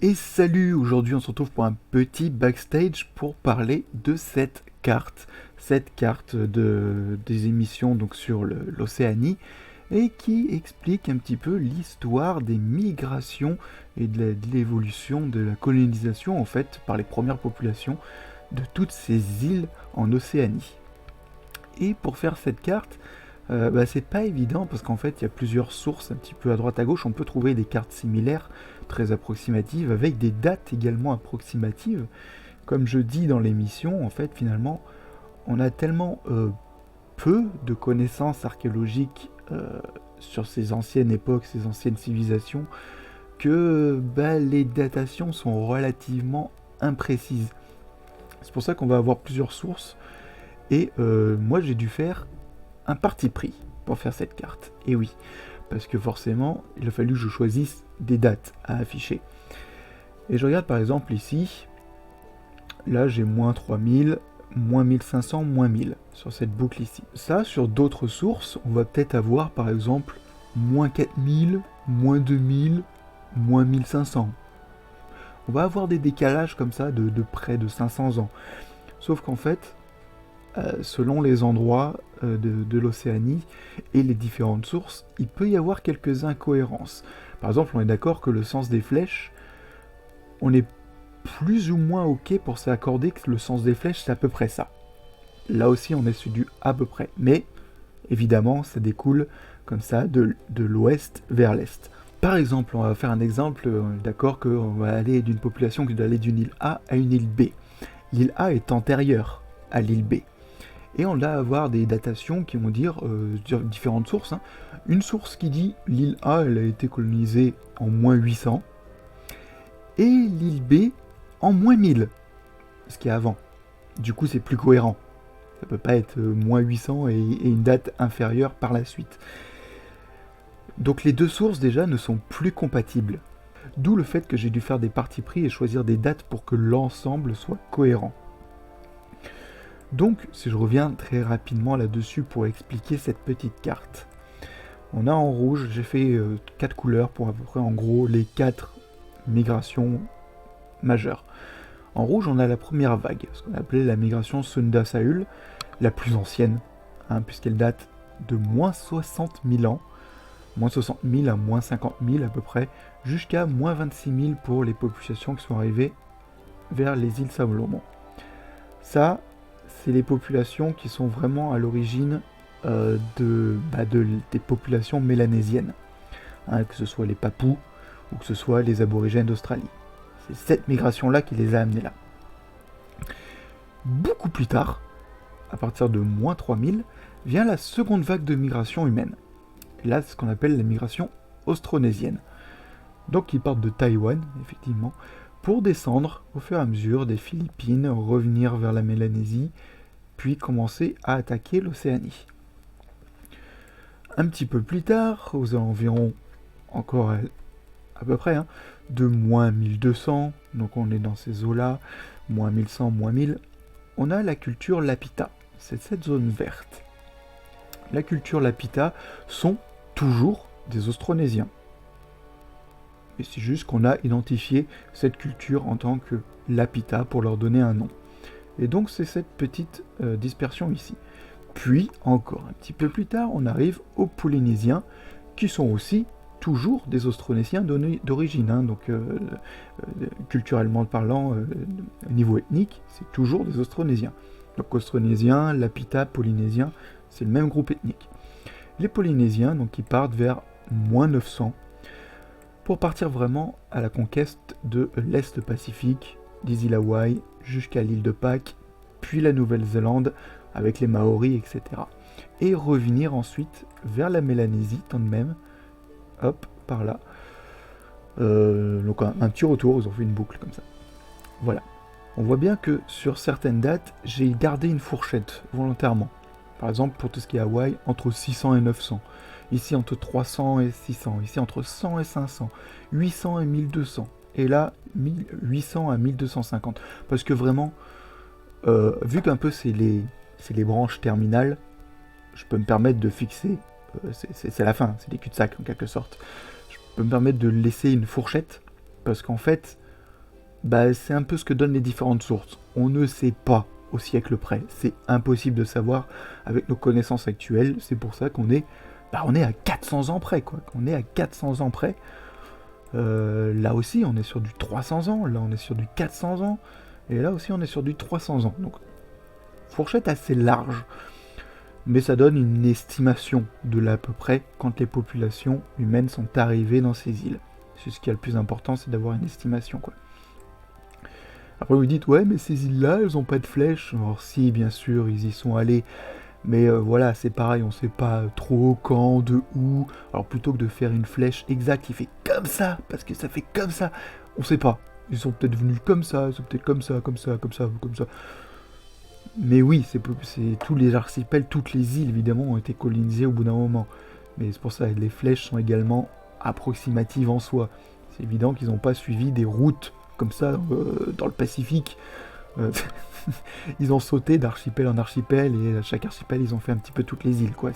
Et salut, aujourd'hui on se retrouve pour un petit backstage pour parler de cette carte des émissions donc sur l'Océanie, et qui explique un petit peu l'histoire des migrations et de l'évolution de la colonisation en fait par les premières populations de toutes ces îles en Océanie. Et pour faire cette carte, c'est pas évident parce qu'en fait il y a plusieurs sources un petit peu à droite à gauche. On peut trouver des cartes similaires, très approximatives, avec des dates également approximatives. Comme je dis dans l'émission, en fait finalement on a tellement peu de connaissances archéologiques sur ces anciennes époques, ces anciennes civilisations, que les datations sont relativement imprécises. C'est pour ça qu'on va avoir plusieurs sources. Et moi j'ai dû faire un parti pris pour faire cette carte. Et oui, parce que forcément, il a fallu que je choisisse des dates à afficher. Et je regarde par exemple ici, là j'ai moins 3000, moins 1500, moins 1000 sur cette boucle ici. Ça, sur d'autres sources, on va peut-être avoir par exemple moins 4000, moins 2000, moins 1500. On va avoir des décalages comme ça de près de 500 ans. Sauf qu'en fait, selon les endroits de l'Océanie et les différentes sources, il peut y avoir quelques incohérences. Par exemple, on est d'accord que le sens des flèches, on est plus ou moins ok pour s'accorder que le sens des flèches, c'est à peu près ça. Là aussi, on est sur du à peu près. Mais, évidemment, ça découle comme ça de l'ouest vers l'est. Par exemple, on va faire un exemple, on est d'accord qu'on va aller d'une population qui doit aller d'une île A à une île B. L'île A est antérieure à l'île B. Et on va avoir des datations qui vont dire différentes sources. Une source qui dit l'île A elle a été colonisée en moins 800 et l'île B en moins 1000, ce qui est avant. Du coup c'est plus cohérent. Ça peut pas être moins 800 et une date inférieure par la suite. Donc les deux sources déjà ne sont plus compatibles. D'où le fait que j'ai dû faire des partis pris et choisir des dates pour que l'ensemble soit cohérent. Donc, si je reviens très rapidement là-dessus pour expliquer cette petite carte. On a en rouge, j'ai fait 4 couleurs pour à peu près en gros les 4 migrations majeures. En rouge, on a la première vague, ce qu'on appelait la migration Sunda-Saül, la plus ancienne, puisqu'elle date de moins 60 000 ans, moins 60 000 à moins 50 000 à peu près, jusqu'à moins 26 000 pour les populations qui sont arrivées vers les îles Salomon. Ça, c'est les populations qui sont vraiment à l'origine des populations mélanésiennes, que ce soit les Papous ou que ce soit les aborigènes d'Australie. C'est cette migration-là qui les a amenés là. Beaucoup plus tard, à partir de moins 3000, vient la seconde vague de migration humaine. Et là, c'est ce qu'on appelle la migration austronésienne. Donc ils partent de Taïwan, effectivement, pour descendre au fur et à mesure des Philippines, revenir vers la Mélanésie, puis commencer à attaquer l'Océanie. Un petit peu plus tard, aux environs, encore à peu près, de moins 1200, donc on est dans ces eaux-là, moins 1100, moins 1000, on a la culture Lapita, c'est cette zone verte. La culture Lapita sont toujours des Austronésiens. Et c'est juste qu'on a identifié cette culture en tant que Lapita pour leur donner un nom. Et donc c'est cette petite dispersion ici. Puis, encore un petit peu plus tard, on arrive aux Polynésiens, qui sont aussi toujours des Austronésiens d'origine. Donc culturellement parlant, au niveau ethnique, c'est toujours des Austronésiens. Donc Austronésiens, Lapita, Polynésiens, c'est le même groupe ethnique. Les Polynésiens, donc, ils partent vers moins 900, pour partir vraiment à la conquête de l'Est Pacifique, des îles Hawaï, jusqu'à l'île de Pâques, puis la Nouvelle-Zélande, avec les Maoris, etc. Et revenir ensuite vers la Mélanésie, tant de même, hop, par là. Donc un petit retour, ils ont fait une boucle comme ça. Voilà. On voit bien que sur certaines dates, j'ai gardé une fourchette, volontairement. Par exemple, pour tout ce qui est Hawaï, entre 600 et 900. Ici, entre 300 et 600. Ici, entre 100 et 500. 800 et 1200. Et là, 1800 à 1250. Parce que vraiment, vu qu'un peu c'est les branches terminales, je peux me permettre de fixer, c'est la fin, c'est des cul-de-sac en quelque sorte. Je peux me permettre de laisser une fourchette, parce qu'en fait, Bah, c'est un peu ce que donnent les différentes sources. On ne sait pas au siècle près. C'est impossible de savoir avec nos connaissances actuelles. C'est pour ça qu'on est, on est à 400 ans près, quoi. On est à 400 ans près. Là aussi, on est sur du 300 ans. Là, on est sur du 400 ans. Et là aussi, on est sur du 300 ans. Donc, fourchette assez large. Mais ça donne une estimation de là à peu près quand les populations humaines sont arrivées dans ces îles. C'est ce qui est le plus important, c'est d'avoir une estimation, quoi. Après vous dites, ouais, mais ces îles-là, elles ont pas de flèches. Alors si, bien sûr, ils y sont allés. Mais voilà, c'est pareil, on sait pas trop quand, de où. Alors plutôt que de faire une flèche exacte, il fait comme ça, parce que ça fait comme ça. On sait pas. Ils sont peut-être venus comme ça, ils sont peut-être comme ça, comme ça, comme ça, comme ça. Mais oui, c'est tous les archipels, toutes les îles, évidemment, ont été colonisées au bout d'un moment. Mais c'est pour ça que les flèches sont également approximatives en soi. C'est évident qu'ils n'ont pas suivi des routes comme ça dans le Pacifique. Euh, ils ont sauté d'archipel en archipel et à chaque archipel ils ont fait un petit peu toutes les îles, quoi.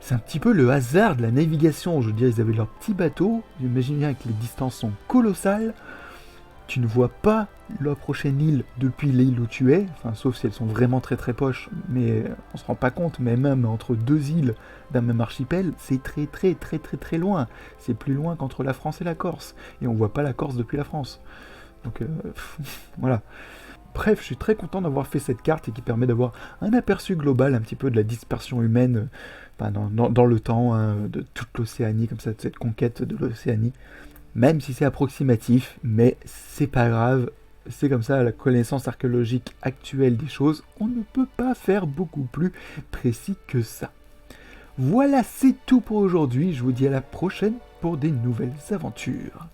C'est un petit peu le hasard de la navigation. Je veux dire, ils avaient leur petit bateau. Imaginez bien que les distances sont colossales. Tu ne vois pas la prochaine île depuis l'île où tu es, enfin, sauf si elles sont vraiment très très proches, mais on se rend pas compte, mais même entre deux îles d'un même archipel, c'est très très très très très loin. C'est plus loin qu'entre la France et la Corse, et on voit pas la Corse depuis la France. Donc voilà. Bref, je suis très content d'avoir fait cette carte et qui permet d'avoir un aperçu global un petit peu de la dispersion humaine dans le temps, hein, de toute l'Océanie, comme ça, de cette conquête de l'Océanie. Même si c'est approximatif, mais c'est pas grave, c'est comme ça, la connaissance archéologique actuelle des choses, on ne peut pas faire beaucoup plus précis que ça. Voilà, c'est tout pour aujourd'hui, je vous dis à la prochaine pour des nouvelles aventures.